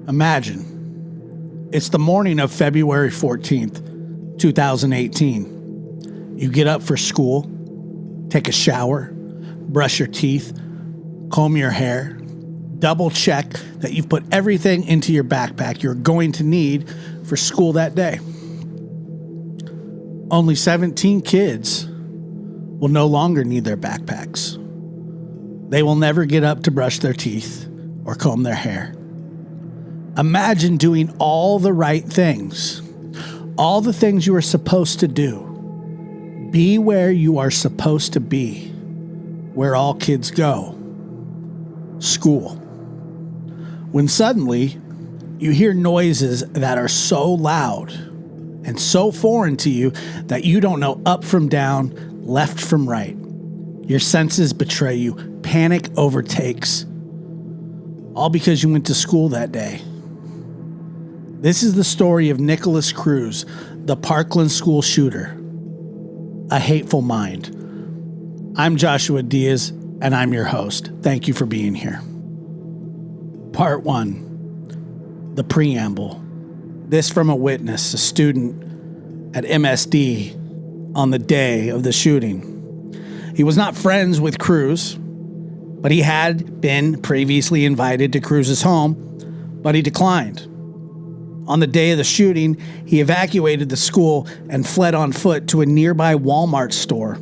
Imagine, it's the morning of February 14th, 2018. You get up for school, take a shower, brush your teeth, comb your hair, double check that you've put everything into your backpack you're going to need for school that day. Only 17 kids will no longer need their backpacks. They will never get up to brush their teeth or comb their hair. Imagine doing all the right things, all the things you are supposed to do. Be where you are supposed to be, where all kids go. School. When suddenly you hear noises that are so loud and so foreign to you that you don't know up from down, left from right. Your senses betray you. Panic overtakes. All because you went to school that day. This is the story of Nikolas Cruz, the Parkland school shooter. A hateful mind. I'm Joshua Diaz, and I'm your host. Thank you for being here. Part 1. The preamble. This from a witness, a student at MSD on the day of the shooting. He was not friends with Cruz, but he had been previously invited to Cruz's home, but he declined. On the day of the shooting, he evacuated the school and fled on foot to a nearby Walmart store.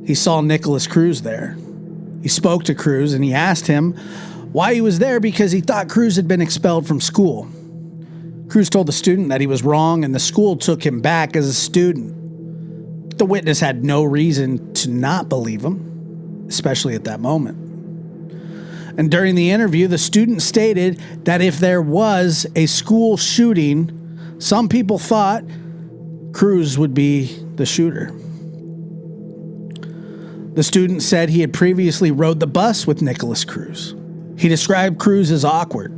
He saw Nikolas Cruz there. He spoke to Cruz and he asked him why he was there because he thought Cruz had been expelled from school. Cruz told the student that he was wrong and the school took him back as a student. The witness had no reason to not believe him, especially at that moment. And during the interview, the student stated that if there was a school shooting, some people thought Cruz would be the shooter. The student said he had previously rode the bus with Nikolas Cruz. He described Cruz as awkward,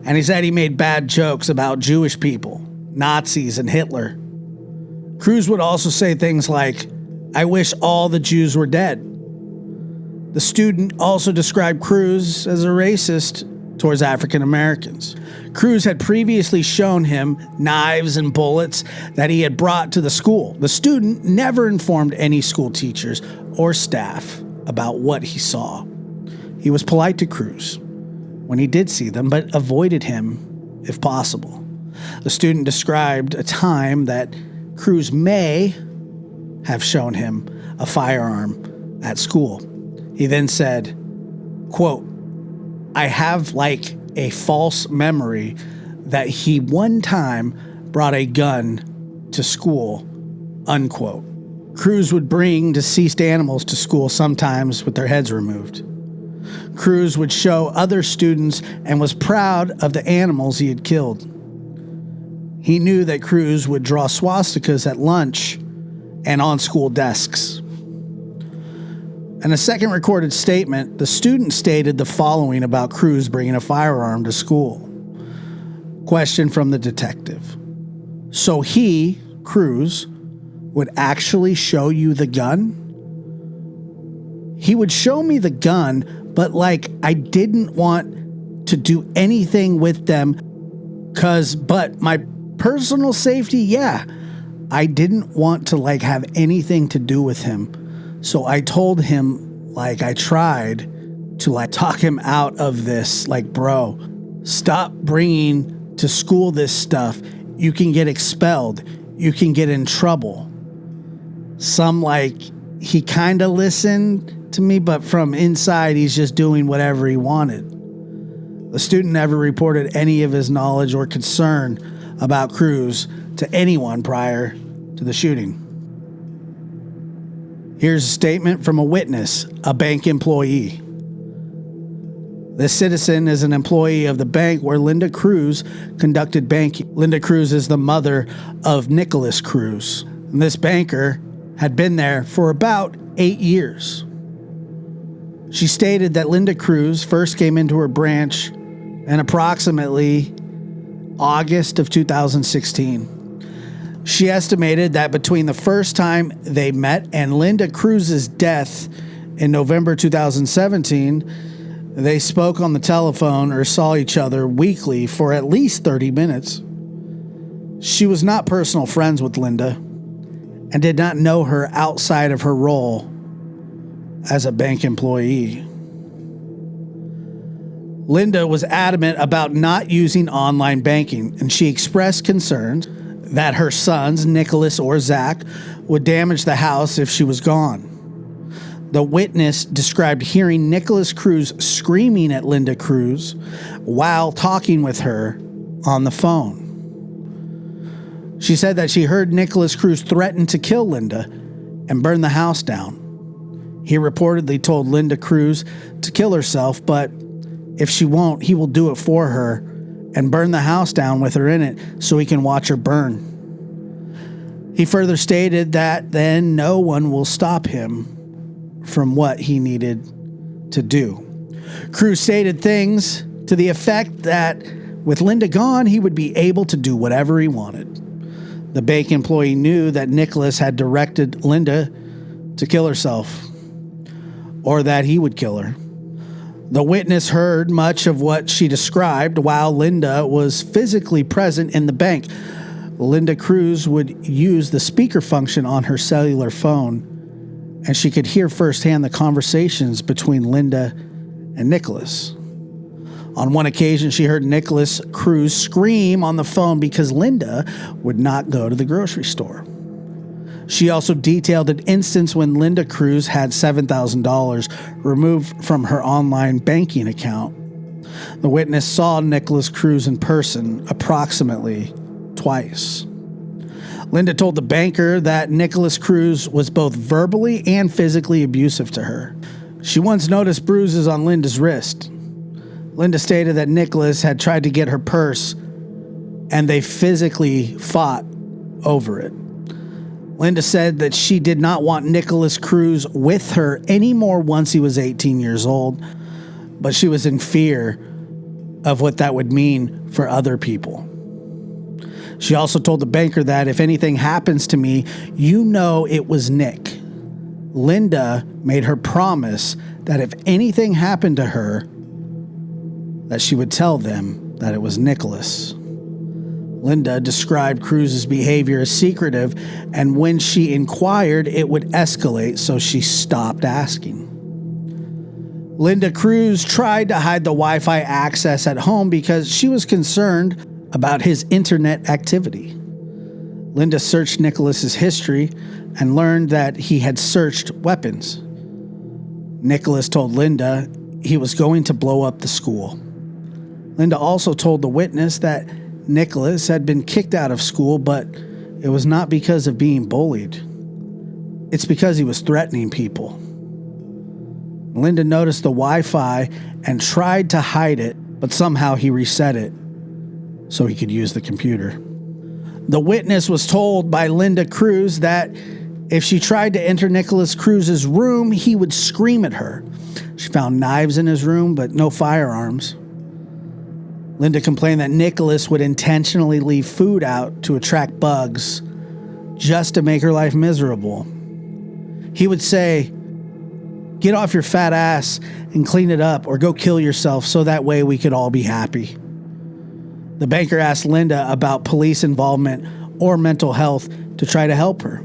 and he said he made bad jokes about Jewish people, Nazis, and Hitler. Cruz would also say things like, "I wish all the Jews were dead." The student also described Cruz as a racist towards African Americans. Cruz had previously shown him knives and bullets that he had brought to the school. The student never informed any school teachers or staff about what he saw. He was polite to Cruz when he did see them, but avoided him if possible. The student described a time that Cruz may have shown him a firearm at school. He then said, quote, "I have like a false memory that he one time brought a gun to school," unquote. Cruz would bring deceased animals to school sometimes with their heads removed. Cruz would show other students and was proud of the animals he had killed. He knew that Cruz would draw swastikas at lunch and on school desks. In a second recorded statement, the student stated the following about Cruz bringing a firearm to school. Question from the detective. "So he, Cruz, would actually show you the gun?" "He would show me the gun, but I didn't want to do anything with them but my personal safety, yeah. I didn't want to have anything to do with him. So I told him, I tried to talk him out of this, bro, stop bringing to school this stuff. You can get expelled. You can get in trouble." Some he kind of listened to me, but from inside, he's just doing whatever he wanted. The student never reported any of his knowledge or concern about Cruz to anyone prior to the shooting. Here's a statement from a witness, a bank employee. This citizen is an employee of the bank where Linda Cruz conducted banking. Linda Cruz is the mother of Nikolas Cruz. And this banker had been there for about 8 years. She stated that Linda Cruz first came into her branch in approximately August of 2016. She estimated that between the first time they met and Linda Cruz's death in November 2017, They spoke on the telephone or saw each other weekly for at least 30 minutes. She was not personal friends with Linda and did not know her outside of her role as a bank employee. Linda was adamant about not using online banking, and she expressed concerns that her sons, Nikolas or Zach, would damage the house if she was gone. The witness described hearing Nikolas Cruz screaming at Linda Cruz while talking with her on the phone. She said that she heard Nikolas Cruz threaten to kill Linda and burn the house down. He reportedly told Linda Cruz to kill herself, but if she won't, he will do it for her and burn the house down with her in it so he can watch her burn. He further stated that then no one will stop him from what he needed to do. Cruz stated things to the effect that with Linda gone, he would be able to do whatever he wanted. The bank employee knew that Nikolas had directed Linda to kill herself, or that he would kill her. The witness heard much of what she described while Linda was physically present in the bank. Linda Cruz would use the speaker function on her cellular phone, and she could hear firsthand the conversations between Linda and Nikolas. On one occasion, she heard Nikolas Cruz scream on the phone because Linda would not go to the grocery store. She also detailed an instance when Linda Cruz had $7,000 removed from her online banking account. The witness saw Nikolas Cruz in person approximately twice. Linda told the banker that Nikolas Cruz was both verbally and physically abusive to her. She once noticed bruises on Linda's wrist. Linda stated that Nikolas had tried to get her purse, and they physically fought over it. Linda said that she did not want Nikolas Cruz with her anymore once he was 18 years old, but she was in fear of what that would mean for other people. She also told the banker that if anything happens to me, you know it was Nick. Linda made her promise that if anything happened to her, that she would tell them that it was Nikolas. Linda described Cruz's behavior as secretive, and when she inquired, it would escalate, so she stopped asking. Linda Cruz tried to hide the Wi-Fi access at home because she was concerned about his internet activity. Linda searched Nikolas's history and learned that he had searched weapons. Nikolas told Linda he was going to blow up the school. Linda also told the witness that Nikolas had been kicked out of school, but it was not because of being bullied. It's because he was threatening people. Linda noticed the Wi-Fi and tried to hide it, but somehow he reset it so he could use the computer. The witness was told by Linda Cruz that if she tried to enter Nikolas Cruz's room, he would scream at her. She found knives in his room, but no firearms. Linda complained that Nikolas would intentionally leave food out to attract bugs just to make her life miserable. He would say, "Get off your fat ass and clean it up, or go kill yourself so that way we could all be happy." The banker asked Linda about police involvement or mental health to try to help her.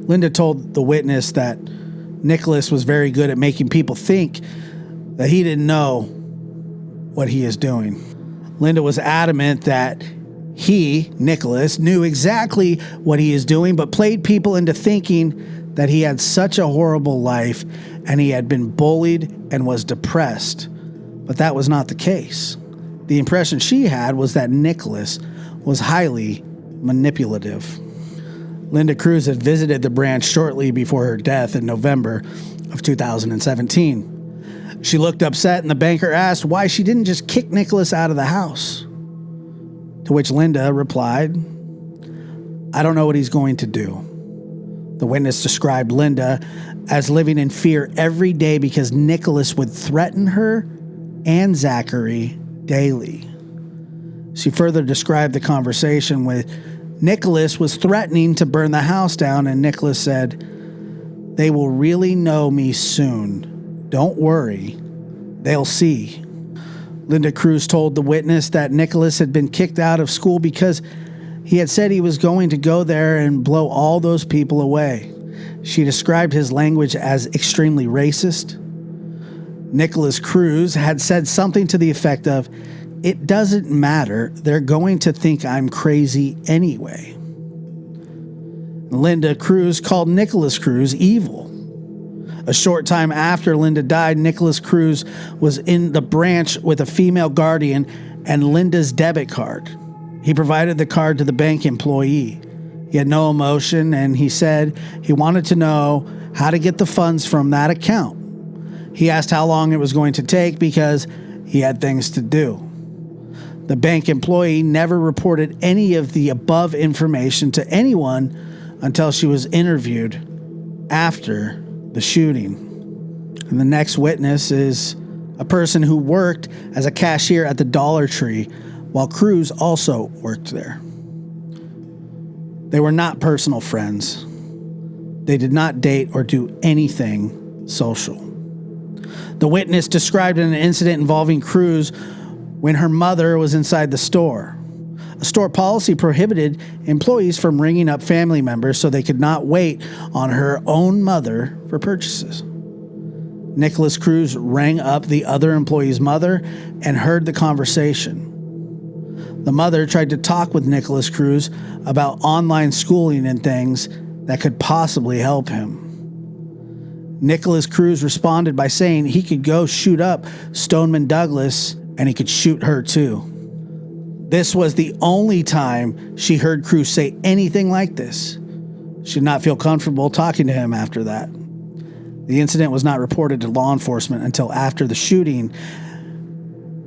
Linda told the witness that Nikolas was very good at making people think that he didn't know what he is doing. Linda was adamant that he, Nikolas, knew exactly what he is doing, but played people into thinking that he had such a horrible life and he had been bullied and was depressed. But that was not the case. The impression she had was that Nikolas was highly manipulative. Linda Cruz had visited the branch shortly before her death in November of 2017. She looked upset, and the banker asked why she didn't just kick Nikolas out of the house. To which Linda replied, "I don't know what he's going to do." The witness described Linda as living in fear every day because Nikolas would threaten her and Zachary daily. She further described the conversation with Nikolas was threatening to burn the house down, and Nikolas said, "They will really know me soon. Don't worry. They'll see. Linda Cruz told the witness that Nikolas had been kicked out of school because he had said he was going to go there and blow all those people away. She described his language as extremely racist. Nikolas Cruz had said something to the effect of, "It doesn't matter, they're going to think I'm crazy anyway." Linda Cruz called Nikolas Cruz evil. A short time after Linda died, Nikolas Cruz was in the branch with a female guardian and Linda's debit card. He provided the card to the bank employee. He had no emotion, and he said he wanted to know how to get the funds from that account. He asked how long it was going to take because he had things to do. The bank employee never reported any of the above information to anyone until she was interviewed after the shooting. And the next witness is a person who worked as a cashier at the Dollar Tree while Cruz also worked there. They were not personal friends. They did not date or do anything social. The witness described an incident involving Cruz when her mother was inside the store. A store policy prohibited employees from ringing up family members so they could not wait on her own mother for purchases. Nikolas Cruz rang up the other employee's mother and heard the conversation. The mother tried to talk with Nikolas Cruz about online schooling and things that could possibly help him. Nikolas Cruz responded by saying he could go shoot up Stoneman Douglas and he could shoot her too. This was the only time she heard Cruz say anything like this. She did not feel comfortable talking to him after that. The incident was not reported to law enforcement until after the shooting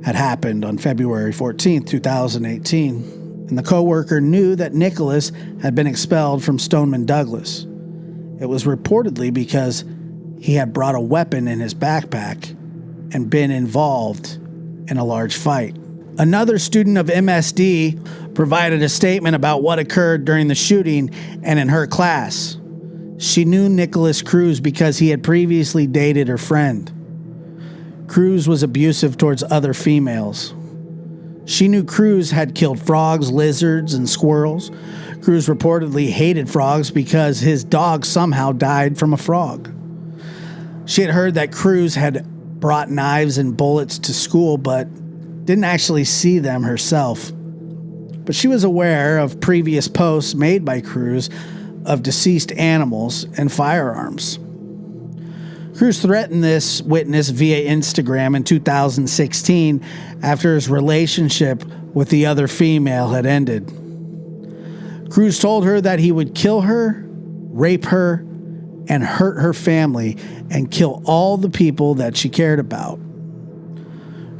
had happened on February 14, 2018, and the co-worker knew that Nikolas had been expelled from Stoneman Douglas. It was reportedly because he had brought a weapon in his backpack and been involved in a large fight. Another student of MSD provided a statement about what occurred during the shooting and in her class. She knew Nikolas Cruz because he had previously dated her friend. Cruz was abusive towards other females. She knew Cruz had killed frogs, lizards, and squirrels. Cruz reportedly hated frogs because his dog somehow died from a frog. She had heard that Cruz had brought knives and bullets to school, but didn't actually see them herself. But she was aware of previous posts made by Cruz of deceased animals and firearms. Cruz threatened this witness via Instagram in 2016 after his relationship with the other female had ended. Cruz told her that he would kill her, rape her, and hurt her family and kill all the people that she cared about.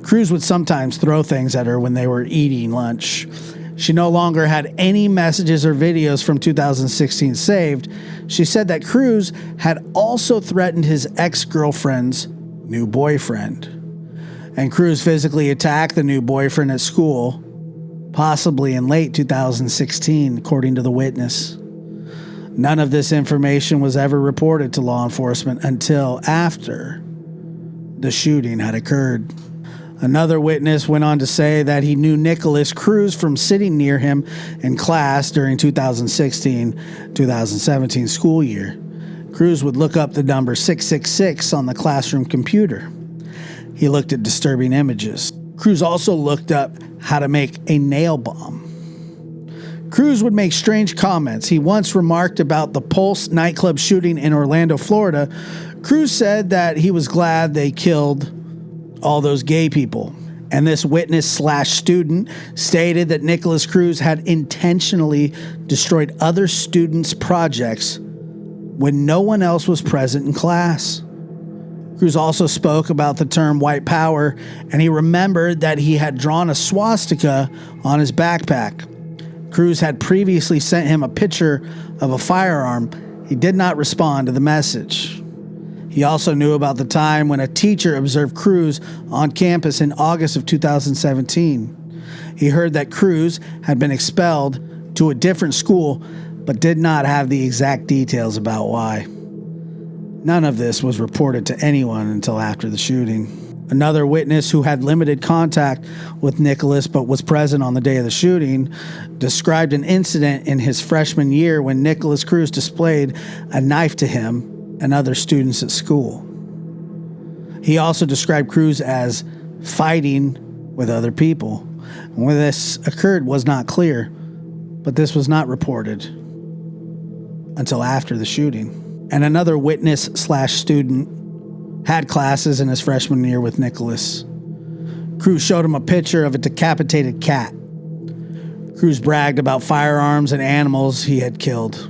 Cruz would sometimes throw things at her when they were eating lunch. She no longer had any messages or videos from 2016 saved. She said that Cruz had also threatened his ex-girlfriend's new boyfriend. And Cruz physically attacked the new boyfriend at school, possibly in late 2016, according to the witness. None of this information was ever reported to law enforcement until after the shooting had occurred. Another witness went on to say that he knew Nikolas Cruz from sitting near him in class during 2016-2017 school year. Cruz would look up the number 666 on the classroom computer. He looked at disturbing images. Cruz also looked up how to make a nail bomb. Cruz would make strange comments. He once remarked about the Pulse nightclub shooting in Orlando, Florida. Cruz said that he was glad they killed all those gay people. And this witness/student stated that Nikolas Cruz had intentionally destroyed other students' projects when no one else was present in class. Cruz also spoke about the term white power, and he remembered that he had drawn a swastika on his backpack. Cruz had previously sent him a picture of a firearm. He did not respond to the message. He also knew about the time when a teacher observed Cruz on campus in August of 2017. He heard that Cruz had been expelled to a different school, but did not have the exact details about why. None of this was reported to anyone until after the shooting. Another witness who had limited contact with Nikolas but was present on the day of the shooting described an incident in his freshman year when Nikolas Cruz displayed a knife to him and other students at school. He also described Cruz as fighting with other people. When this occurred was not clear, but this was not reported until after the shooting. And another witness/student had classes in his freshman year with Nikolas. Cruz showed him a picture of a decapitated cat. Cruz bragged about firearms and animals he had killed.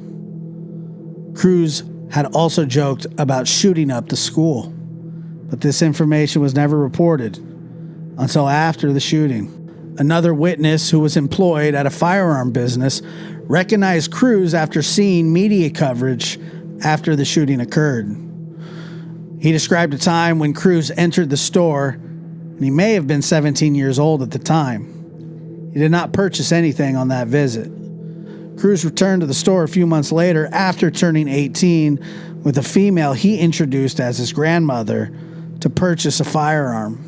Cruz had also joked about shooting up the school, but this information was never reported until after the shooting. Another witness who was employed at a firearm business recognized Cruz after seeing media coverage after the shooting occurred. He described a time when Cruz entered the store, and he may have been 17 years old at the time. He did not purchase anything on that visit. Cruz returned to the store a few months later after turning 18 with a female he introduced as his grandmother to purchase a firearm.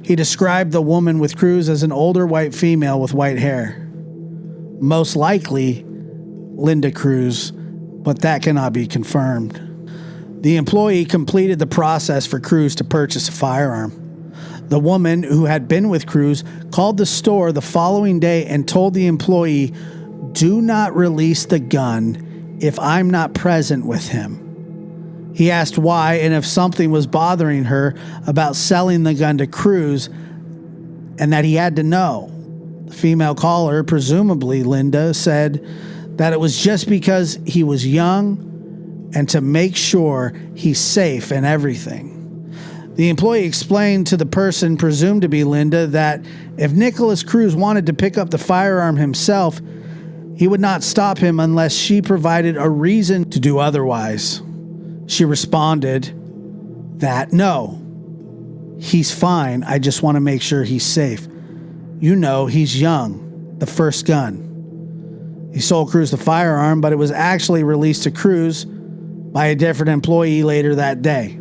He described the woman with Cruz as an older white female with white hair. Most likely Linda Cruz, but that cannot be confirmed. The employee completed the process for Cruz to purchase a firearm. The woman who had been with Cruz called the store the following day and told the employee, "Do not release the gun if I'm not present with him." He asked why and if something was bothering her about selling the gun to Cruz and that he had to know. The female caller, presumably Linda, said that it was just because he was young and to make sure he's safe and everything. The employee explained to the person presumed to be Linda that if Nikolas Cruz wanted to pick up the firearm himself, he would not stop him unless she provided a reason to do otherwise. She responded that, "No, he's fine. I just want to make sure he's safe. You know, he's young. The first gun." He sold Cruz the firearm, but it was actually released to Cruz by a different employee later that day.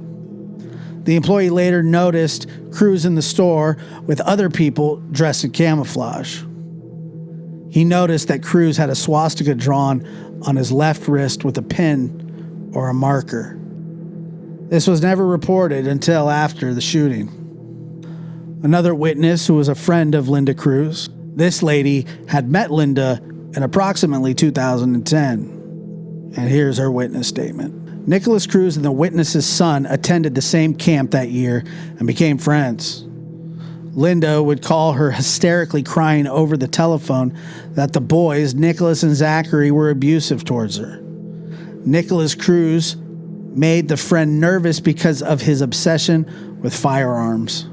The employee later noticed Cruz in the store with other people dressed in camouflage. He noticed that Cruz had a swastika drawn on his left wrist with a pin or a marker. This was never reported until after the shooting. Another witness who was a friend of Linda Cruz. This lady had met Linda in approximately 2010. And here's her witness statement. Nikolas Cruz and the witness's son attended the same camp that year and became friends. Linda would call her hysterically crying over the telephone that the boys, Nikolas and Zachary, were abusive towards her. Nikolas Cruz made the friend nervous because of his obsession with firearms.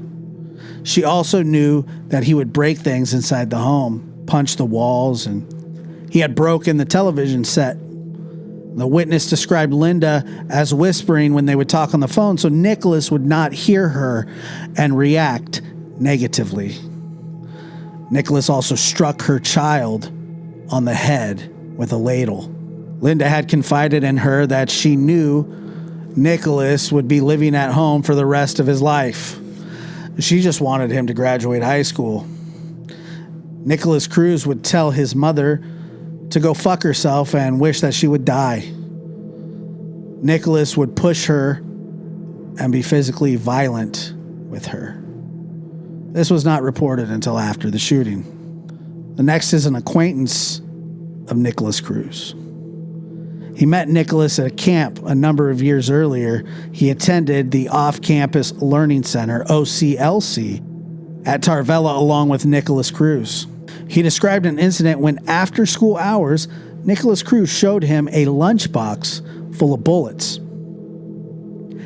She also knew that he would break things inside the home, punch the walls, and he had broken the television set. The witness described Linda as whispering when they would talk on the phone so Nikolas would not hear her and react negatively. Nikolas also struck her child on the head with a ladle. Linda had confided in her that she knew Nikolas would be living at home for the rest of his life. She just wanted him to graduate high school. Nikolas Cruz would tell his mother to go fuck herself and wish that she would die. Nikolas would push her and be physically violent with her. This was not reported until after the shooting. The next is an acquaintance of Nikolas Cruz. He met Nikolas at a camp a number of years earlier. He attended the Off-Campus Learning Center, OCLC, at Tarvela along with Nikolas Cruz. He described an incident when, after school hours, Nikolas Cruz showed him a lunchbox full of bullets.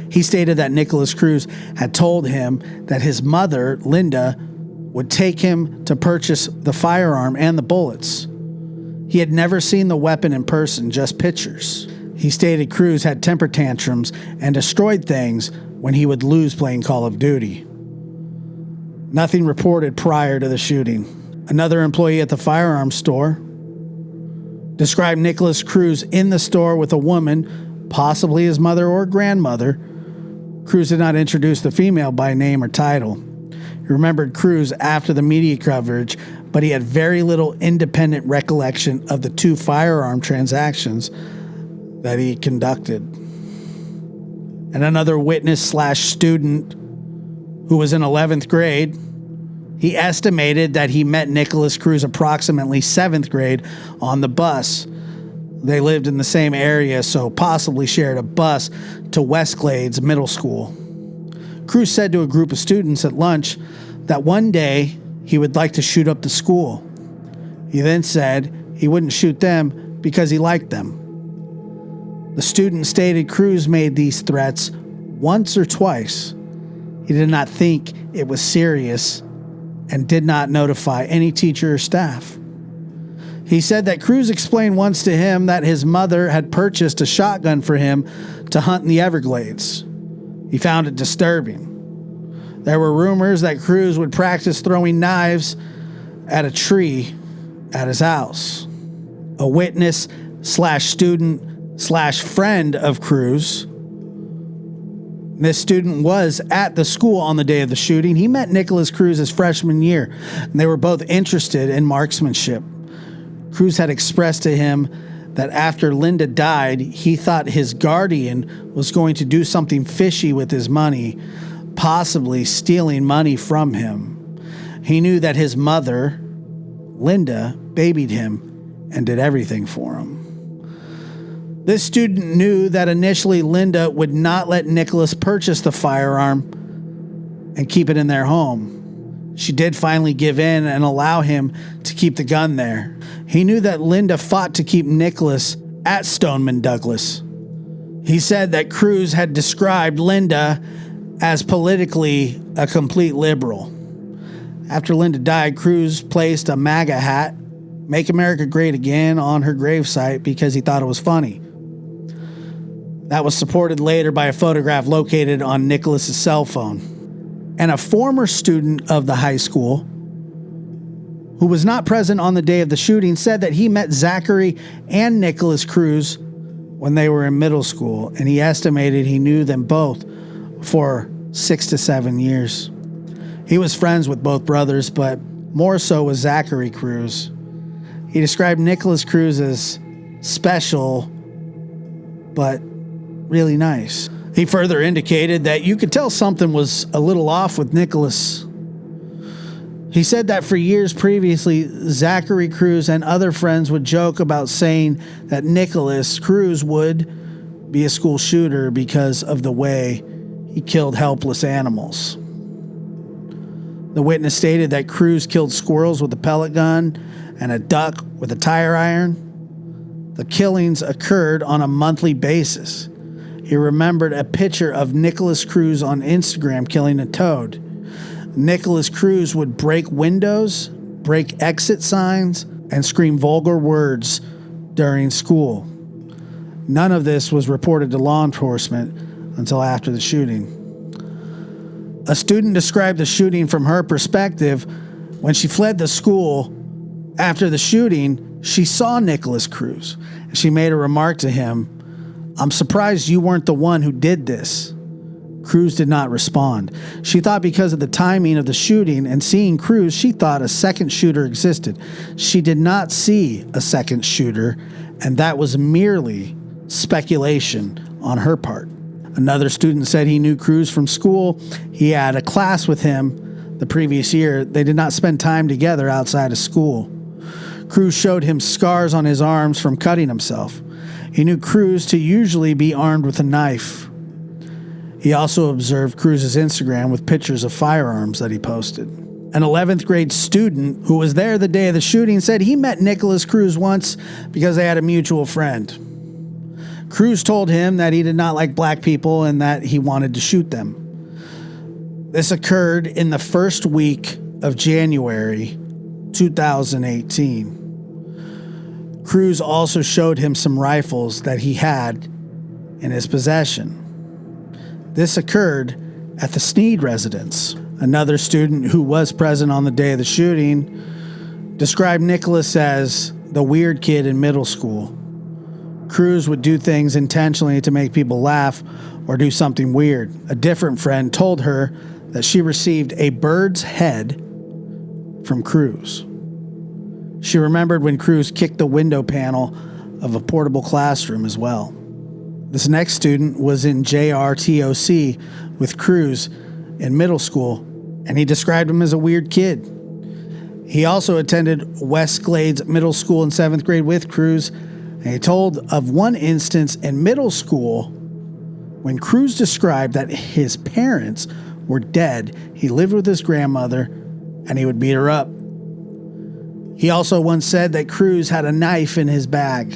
He stated that Nikolas Cruz had told him that his mother, Linda, would take him to purchase the firearm and the bullets. He had never seen the weapon in person, just pictures. He stated Cruz had temper tantrums and destroyed things when he would lose playing Call of Duty. Nothing reported prior to the shooting. Another employee at the firearms store described Nikolas Cruz in the store with a woman, possibly his mother or grandmother, Cruz did not introduce the female by name or title. He remembered Cruz after the media coverage, but he had very little independent recollection of the 2 firearm transactions that he conducted. And another witness/student who was in 11th grade, he estimated that he met Nikolas Cruz approximately 7th grade on the bus. They lived in the same area, so possibly shared a bus to Westglades Middle School. Cruz said to a group of students at lunch that one day he would like to shoot up the school. He then said he wouldn't shoot them because he liked them. The student stated Cruz made these threats once or twice. He did not think it was serious and did not notify any teacher or staff. He said that Cruz explained once to him that his mother had purchased a shotgun for him to hunt in the Everglades. He found it disturbing. There were rumors that Cruz would practice throwing knives at a tree at his house. A witness/student/friend of Cruz. This student was at the school on the day of the shooting. He met Nikolas Cruz his freshman year, and they were both interested in marksmanship. Cruz had expressed to him that after Linda died, he thought his guardian was going to do something fishy with his money, possibly stealing money from him. He knew that his mother, Linda, babied him and did everything for him. This student knew that initially Linda would not let Nikolas purchase the firearm and keep it in their home. She did finally give in and allow him to keep the gun there. He knew that Linda fought to keep Nikolas at Stoneman Douglas. He said that Cruz had described Linda as politically a complete liberal. After Linda died, Cruz placed a MAGA hat, Make America Great Again, on her gravesite because he thought it was funny. That was supported later by a photograph located on Nikolas' cell phone. And a former student of the high school, who was not present on the day of the shooting, said that he met Zachary and Nikolas Cruz when they were in middle school, and he estimated he knew them both for 6 to 7 years. He was friends with both brothers, but more so with Zachary Cruz. He described Nikolas Cruz as special, but really nice. He further indicated that you could tell something was a little off with Nikolas. He said that for years previously, Zachary Cruz and other friends would joke about saying that Nikolas Cruz would be a school shooter because of the way he killed helpless animals. The witness stated that Cruz killed squirrels with a pellet gun and a duck with a tire iron. The killings occurred on a monthly basis. He remembered a picture of Nikolas Cruz on Instagram killing a toad. Nikolas Cruz would break windows, break exit signs, and scream vulgar words during school. None of this was reported to law enforcement until after the shooting. A student described the shooting from her perspective. When she fled the school after the shooting, she saw Nikolas Cruz, and she made a remark to him, "I'm surprised you weren't the one who did this." Cruz did not respond. She thought because of the timing of the shooting and seeing Cruz, she thought a second shooter existed. She did not see a second shooter, and that was merely speculation on her part. Another student said he knew Cruz from school. He had a class with him the previous year. They did not spend time together outside of school. Cruz showed him scars on his arms from cutting himself. He knew Cruz to usually be armed with a knife. He also observed Cruz's Instagram with pictures of firearms that he posted. An 11th grade student who was there the day of the shooting said he met Nikolas Cruz once because they had a mutual friend. Cruz told him that he did not like black people and that he wanted to shoot them. This occurred in the first week of January 2018. Cruz also showed him some rifles that he had in his possession. This occurred at the Sneed residence. Another student who was present on the day of the shooting described Nikolas as the weird kid in middle school. Cruz would do things intentionally to make people laugh or do something weird. A different friend told her that she received a bird's head from Cruz. She remembered when Cruz kicked the window panel of a portable classroom as well. This next student was in JRTOC with Cruz in middle school, and he described him as a weird kid. He also attended West Glades Middle School in 7th grade with Cruz, and he told of one instance in middle school when Cruz described that his parents were dead. He lived with his grandmother, and he would beat her up. He also once said that Cruz had a knife in his bag.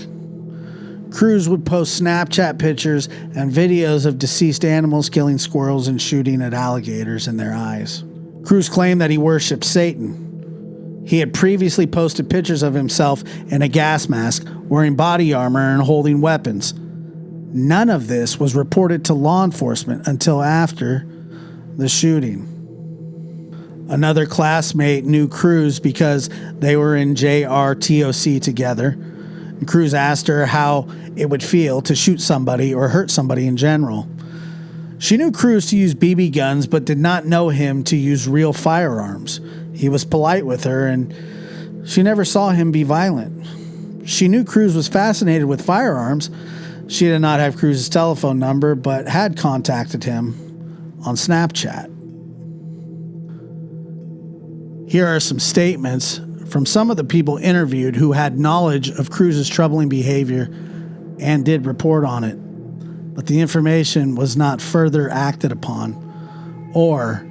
Cruz would post Snapchat pictures and videos of deceased animals killing squirrels and shooting at alligators in their eyes. Cruz claimed that he worshipped Satan. He had previously posted pictures of himself in a gas mask, wearing body armor and holding weapons. None of this was reported to law enforcement until after the shooting. Another classmate knew Cruz because they were in JRTOC together. Cruz asked her how it would feel to shoot somebody or hurt somebody in general. She knew Cruz to use BB guns, but did not know him to use real firearms. He was polite with her, and she never saw him be violent. She knew Cruz was fascinated with firearms. She did not have Cruz's telephone number, but had contacted him on Snapchat. Here are some statements from some of the people interviewed who had knowledge of Cruz's troubling behavior and did report on it, but the information was not further acted upon or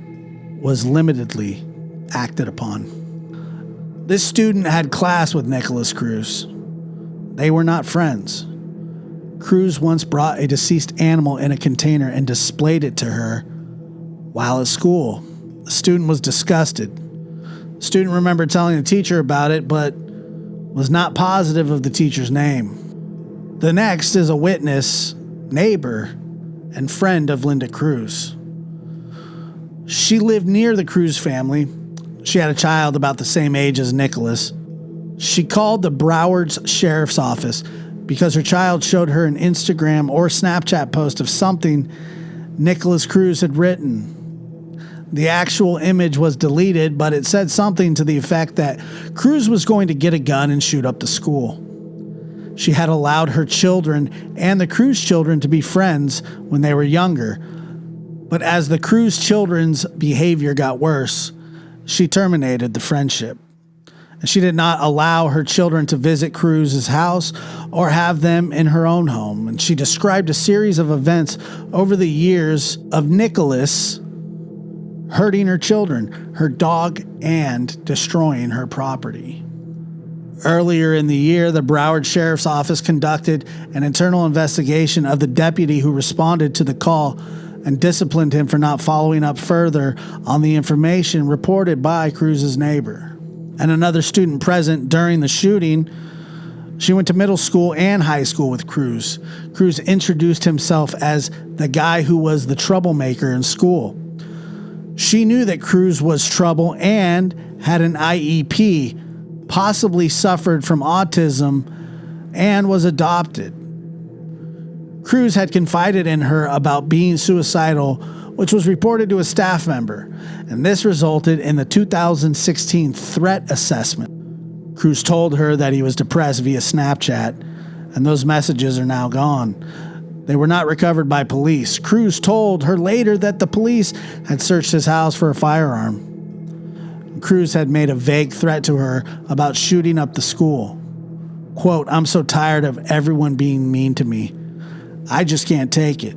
was limitedly acted upon. This student had class with Nikolas Cruz. They were not friends. Cruz once brought a deceased animal in a container and displayed it to her while at school. The student was disgusted. The student remembered telling the teacher about it, but was not positive of the teacher's name. The next is a witness, neighbor, and friend of Linda Cruz. She lived near the Cruz family. She had a child about the same age as Nikolas. She called the Broward's Sheriff's Office because her child showed her an Instagram or Snapchat post of something Nikolas Cruz had written. The actual image was deleted, but it said something to the effect that Cruz was going to get a gun and shoot up the school. She had allowed her children and the Cruz children to be friends when they were younger, but as the Cruz children's behavior got worse, she terminated the friendship. And she did not allow her children to visit Cruz's house or have them in her own home. And she described a series of events over the years of Nikolas hurting her children, her dog, and destroying her property. Earlier in the year, the Broward Sheriff's Office conducted an internal investigation of the deputy who responded to the call and disciplined him for not following up further on the information reported by Cruz's neighbor. And another student present during the shooting, she went to middle school and high school with Cruz. Cruz introduced himself as the guy who was the troublemaker in school. She knew that Cruz was trouble and had an IEP, possibly suffered from autism, and was adopted. Cruz had confided in her about being suicidal, which was reported to a staff member, and this resulted in the 2016 threat assessment. Cruz told her that he was depressed via Snapchat, and those messages are now gone. They were not recovered by police. Cruz told her later that the police had searched his house for a firearm. Cruz had made a vague threat to her about shooting up the school. Quote, "I'm so tired of everyone being mean to me. I just can't take it.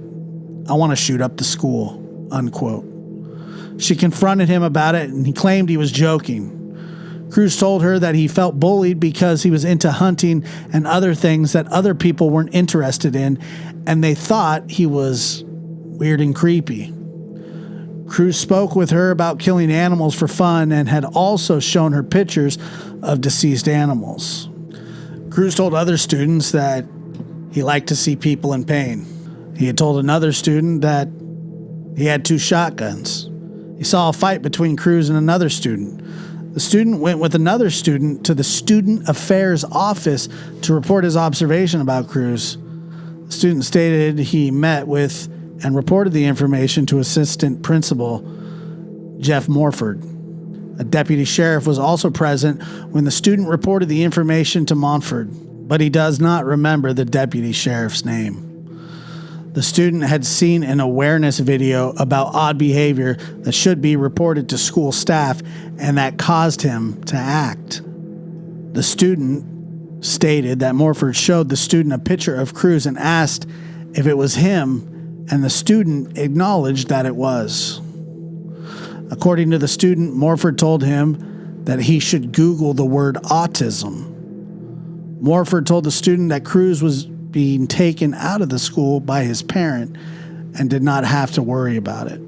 I want to shoot up the school," unquote. She confronted him about it, and he claimed he was joking. Cruz told her that he felt bullied because he was into hunting and other things that other people weren't interested in, and they thought he was weird and creepy. Cruz spoke with her about killing animals for fun and had also shown her pictures of deceased animals. Cruz told other students that he liked to see people in pain. He had told another student that he had 2 shotguns. He saw a fight between Cruz and another student. The student went with another student to the Student Affairs office to report his observation about Cruz. The student stated he met with and reported the information to Assistant Principal Jeff Morford. A deputy sheriff was also present when the student reported the information to Montford, but he does not remember the deputy sheriff's name. The student had seen an awareness video about odd behavior that should be reported to school staff and that caused him to act. The student stated that Morford showed the student a picture of Cruz and asked if it was him, and the student acknowledged that it was. According to the student, Morford told him that he should Google the word autism. Morford told the student that Cruz was being taken out of the school by his parent and did not have to worry about it.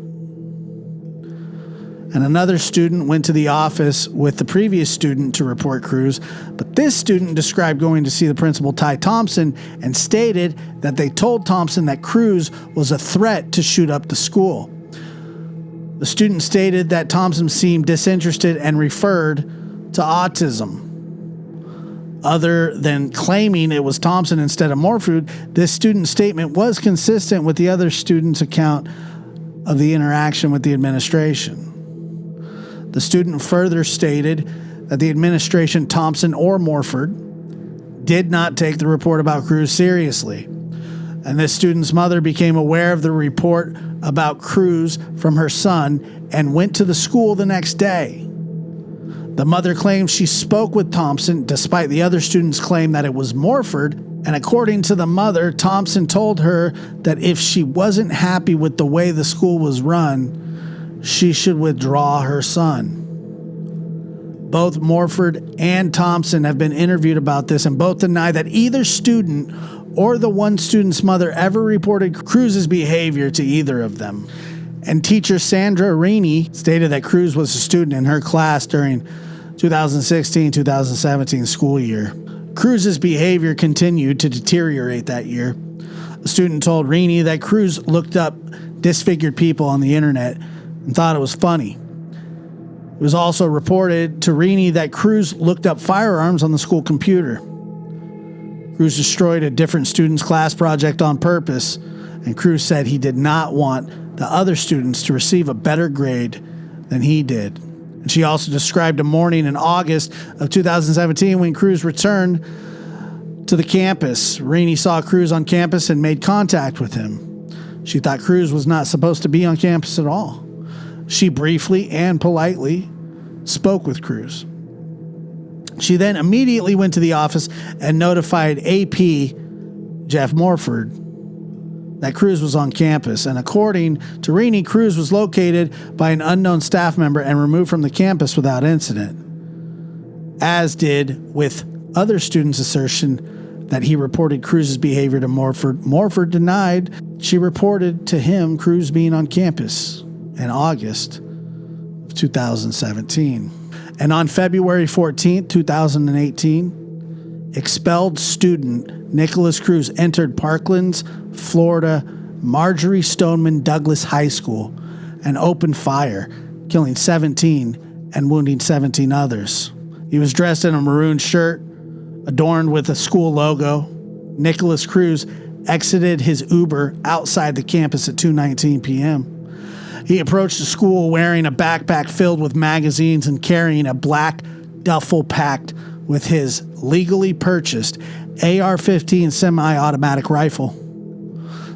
And another student went to the office with the previous student to report Cruz, but this student described going to see the principal, Ty Thompson, and stated that they told Thompson that Cruz was a threat to shoot up the school. The student stated that Thompson seemed disinterested and referred to autism. Other than claiming it was Thompson instead of Morford, this student's statement was consistent with the other student's account of the interaction with the administration. The student further stated that the administration, Thompson or Morford, did not take the report about Cruz seriously. And this student's mother became aware of the report about Cruz from her son and went to the school the next day. The mother claims she spoke with Thompson despite the other students' claim that it was Morford, and according to the mother, Thompson told her that if she wasn't happy with the way the school was run, she should withdraw her son. Both Morford and Thompson have been interviewed about this and both deny that either student or the one student's mother ever reported Cruz's behavior to either of them. And teacher Sandra Rainey stated that Cruz was a student in her class during 2016-2017 school year. Cruz's behavior continued to deteriorate that year. A student told Rainey that Cruz looked up disfigured people on the internet and thought it was funny. It was also reported to Rainey that Cruz looked up firearms on the school computer. Cruz destroyed a different student's class project on purpose, and Cruz said he did not want the other students to receive a better grade than he did. And she also described a morning in August of 2017 when Cruz returned to the campus. Rainey saw Cruz on campus and made contact with him. She thought Cruz was not supposed to be on campus at all. She briefly and politely spoke with Cruz. She then immediately went to the office and notified AP Jeff Morford that Cruz was on campus. And according to Rainey, Cruz was located by an unknown staff member and removed from the campus without incident, as did with other students' assertion that he reported Cruz's behavior to Morford. Morford denied she reported to him Cruz being on campus in August of 2017. And on February 14, 2018, expelled student Nikolas Cruz entered Parkland's, Florida, Marjorie Stoneman Douglas High School and opened fire, killing 17 and wounding 17 others. He was dressed in a maroon shirt adorned with a school logo. Nikolas Cruz exited his Uber outside the campus at 2:19 p.m. He approached the school wearing a backpack filled with magazines and carrying a black duffel packed with his legally purchased AR-15 semi-automatic rifle.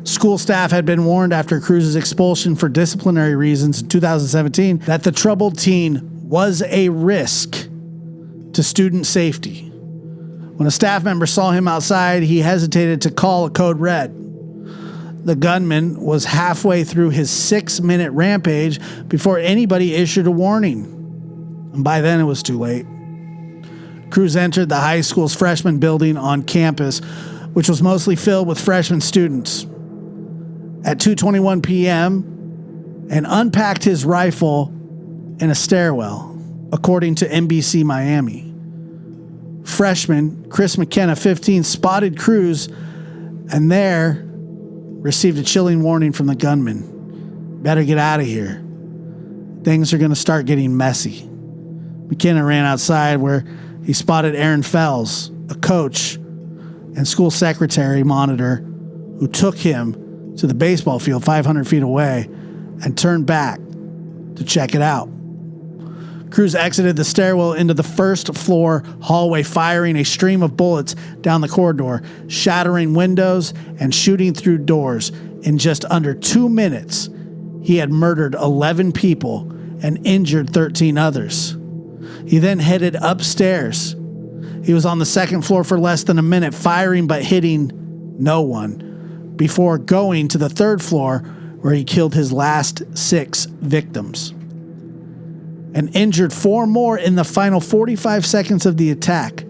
School staff had been warned after Cruz's expulsion for disciplinary reasons in 2017 that the troubled teen was a risk to student safety. When a staff member saw him outside, he hesitated to call a code red. The gunman was halfway through his 6-minute rampage before anybody issued a warning. And by then it was too late. Cruz entered the high school's freshman building on campus, which was mostly filled with freshman students, at 2:21 p.m. and unpacked his rifle in a stairwell, according to NBC Miami. Freshman Chris McKenna, 15, spotted Cruz and there received a chilling warning from the gunman. Better get out of here. Things are going to start getting messy. McKenna ran outside where he spotted Aaron Fells, a coach and school secretary monitor, who took him to the baseball field 500 feet away and turned back to check it out. Cruz exited the stairwell into the first floor hallway, firing a stream of bullets down the corridor, shattering windows and shooting through doors. In just under 2 minutes, he had murdered 11 people and injured 13 others. He then headed upstairs. He was on the second floor for less than a minute, firing but hitting no one, before going to the third floor where he killed his last 6 victims and injured 4 more in the final 45 seconds of the attack.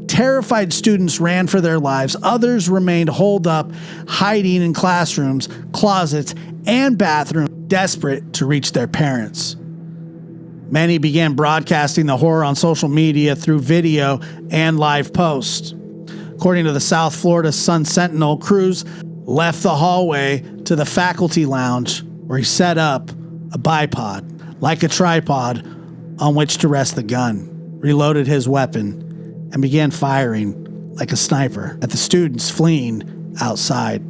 Terrified students ran for their lives. Others remained holed up, hiding in classrooms, closets, and bathrooms, desperate to reach their parents. Many began broadcasting the horror on social media through video and live posts. According to the South Florida Sun-Sentinel, Cruz left the hallway to the faculty lounge where he set up a bipod, like a tripod, on which to rest the gun, reloaded his weapon, and began firing like a sniper at the students fleeing outside.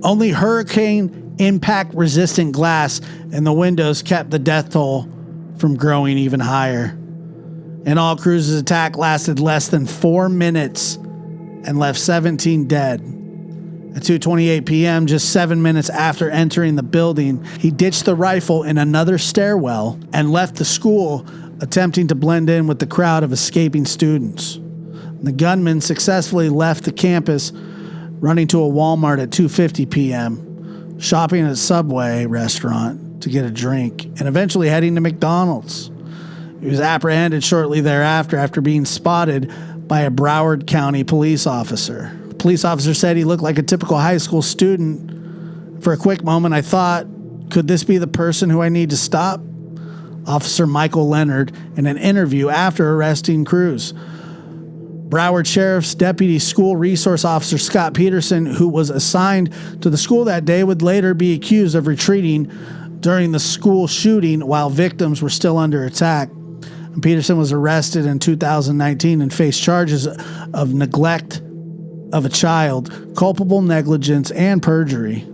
Only hurricane impact resistant glass in the windows kept the death toll from growing even higher. In all, Cruz's attack lasted less than 4 minutes and left 17 dead. At 2:28 p.m., just 7 minutes after entering the building, he ditched the rifle in another stairwell and left the school, attempting to blend in with the crowd of escaping students. The gunman successfully left the campus, running to a Walmart at 2:50 p.m., shopping at a Subway restaurant to get a drink, and eventually heading to McDonald's. He was apprehended shortly thereafter after being spotted by a Broward County police officer. The police officer said he looked like a typical high school student. For a quick moment, I thought, could this be the person who I need to stop? Officer Michael Leonard in an interview after arresting Cruz. Broward Sheriff's Deputy School Resource Officer Scott Peterson, who was assigned to the school that day, would later be accused of retreating during the school shooting while victims were still under attack. And Peterson was arrested in 2019 and faced charges of neglect of a child, culpable negligence, and perjury.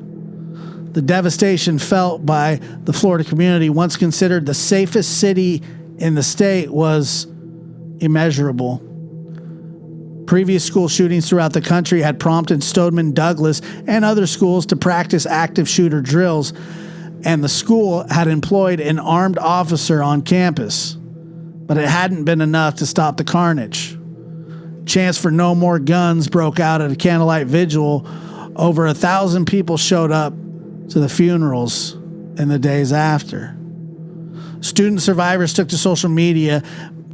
The devastation felt by the Florida community, once considered the safest city in the state, was immeasurable. Previous school shootings throughout the country had prompted Stoneman Douglas and other schools to practice active shooter drills, and the school had employed an armed officer on campus. But it hadn't been enough to stop the carnage. Chants for no more guns broke out at a candlelight vigil. Over 1,000 people showed up to the funerals in the days after. Student survivors took to social media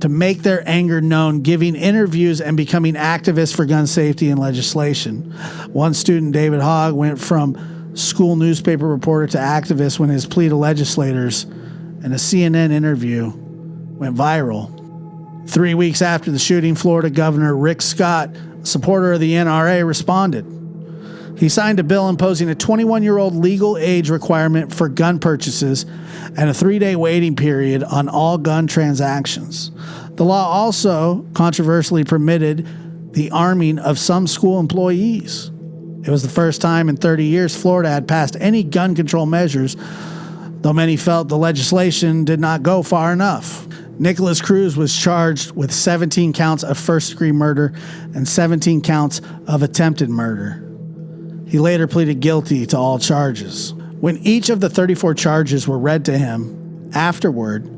to make their anger known, giving interviews and becoming activists for gun safety and legislation. One student, David Hogg, went from school newspaper reporter to activist when his plea to legislators in a CNN interview went viral. 3 weeks after the shooting, Florida Governor Rick Scott, a supporter of the NRA, responded. He signed a bill imposing a 21-year-old legal age requirement for gun purchases and a 3-day waiting period on all gun transactions. The law also controversially permitted the arming of some school employees. It was the first time in 30 years Florida had passed any gun control measures, though many felt the legislation did not go far enough. Nikolas Cruz was charged with 17 counts of first-degree murder and 17 counts of attempted murder. He later pleaded guilty to all charges. When each of the 34 charges were read to him, afterward,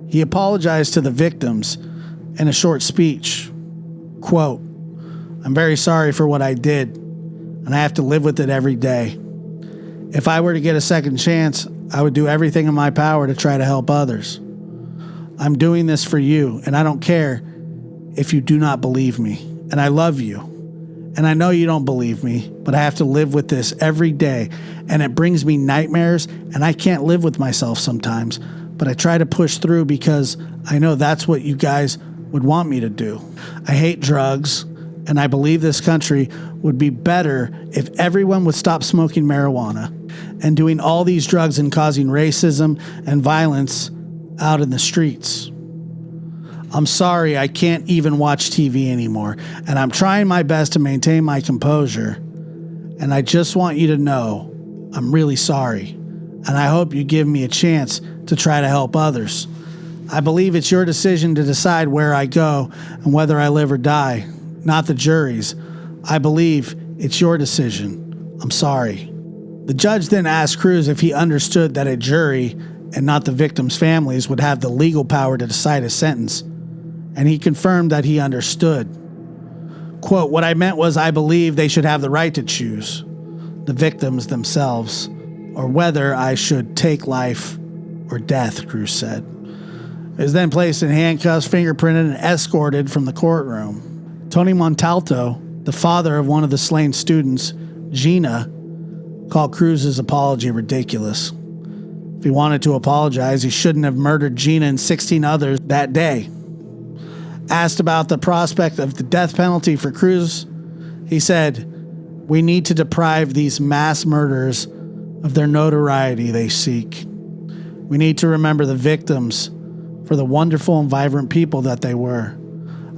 he apologized to the victims in a short speech. Quote, "I'm very sorry for what I did, and I have to live with it every day. If I were to get a second chance, I would do everything in my power to try to help others. I'm doing this for you, and I don't care if you do not believe me, and I love you. And I know you don't believe me, but I have to live with this every day, and it brings me nightmares, and I can't live with myself sometimes, but I try to push through because I know that's what you guys would want me to do. I hate drugs, and I believe this country would be better if everyone would stop smoking marijuana and doing all these drugs and causing racism and violence out in the streets. I'm sorry I can't even watch TV anymore, and I'm trying my best to maintain my composure, and I just want you to know I'm really sorry, and I hope you give me a chance to try to help others. I believe it's your decision to decide where I go and whether I live or die, not the jury's. I believe it's your decision. I'm sorry." The judge then asked Cruz if he understood that a jury, and not the victims' families, would have the legal power to decide his sentence, and he confirmed that he understood. Quote, "What I meant was I believe they should have the right to choose, the victims themselves, or whether I should take life or death," Cruz said. He was then placed in handcuffs, fingerprinted, and escorted from the courtroom. Tony Montalto, the father of one of the slain students, Gina, called Cruz's apology ridiculous. If he wanted to apologize, he shouldn't have murdered Gina and 16 others that day. Asked about the prospect of the death penalty for Cruz, he said, "We need to deprive these mass murderers of their notoriety they seek. We need to remember the victims for the wonderful and vibrant people that they were.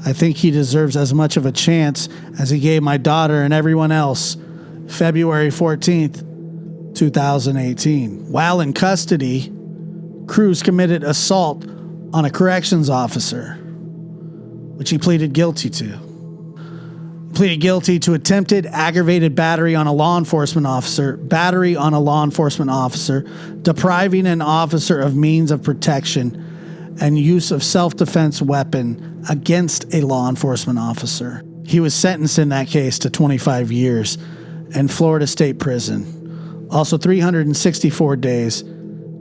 I think he deserves as much of a chance as he gave my daughter and everyone else." February 14th, 2018. While in custody, Cruz committed assault on a corrections officer, which he pleaded guilty to. He pleaded guilty to attempted aggravated battery on a law enforcement officer, depriving an officer of means of protection, and use of self-defense weapon against a law enforcement officer. He was sentenced in that case to 25 years in Florida State Prison, also 364 days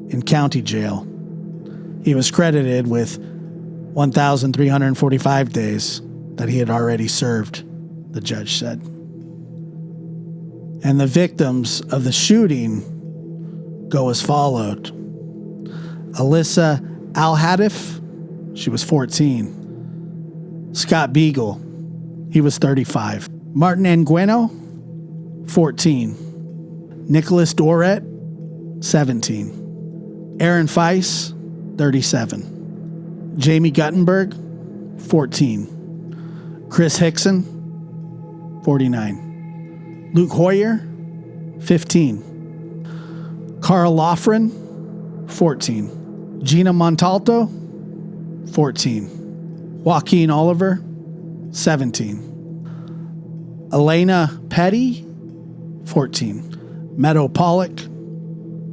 in county jail. He was credited with 1,345 days that he had already served, the judge said. And the victims of the shooting go as followed. Alyssa Al-Hadif, she was 14. Scott Beagle, he was 35. Martin Angueno, 14. Nikolas Doret, 17. Aaron Feiss, 37. Jamie Guttenberg, 14. Chris Hickson, 49. Luke Hoyer, 15. Carl Lofgren, 14. Gina Montalto, 14. Joaquin Oliver, 17. Elena Petty, 14. Meadow Pollock,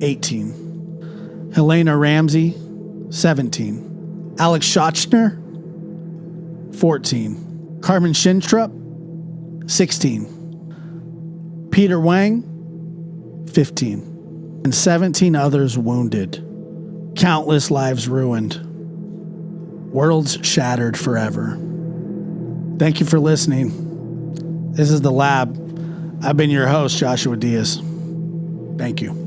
18. Helena Ramsey, 17. Alex Schochner, 14. Carmen Schintrup, 16. Peter Wang, 15. And 17 others wounded. Countless lives ruined. Worlds shattered forever. Thank you for listening. This is The Lab. I've been your host, Joshua Diaz. Thank you.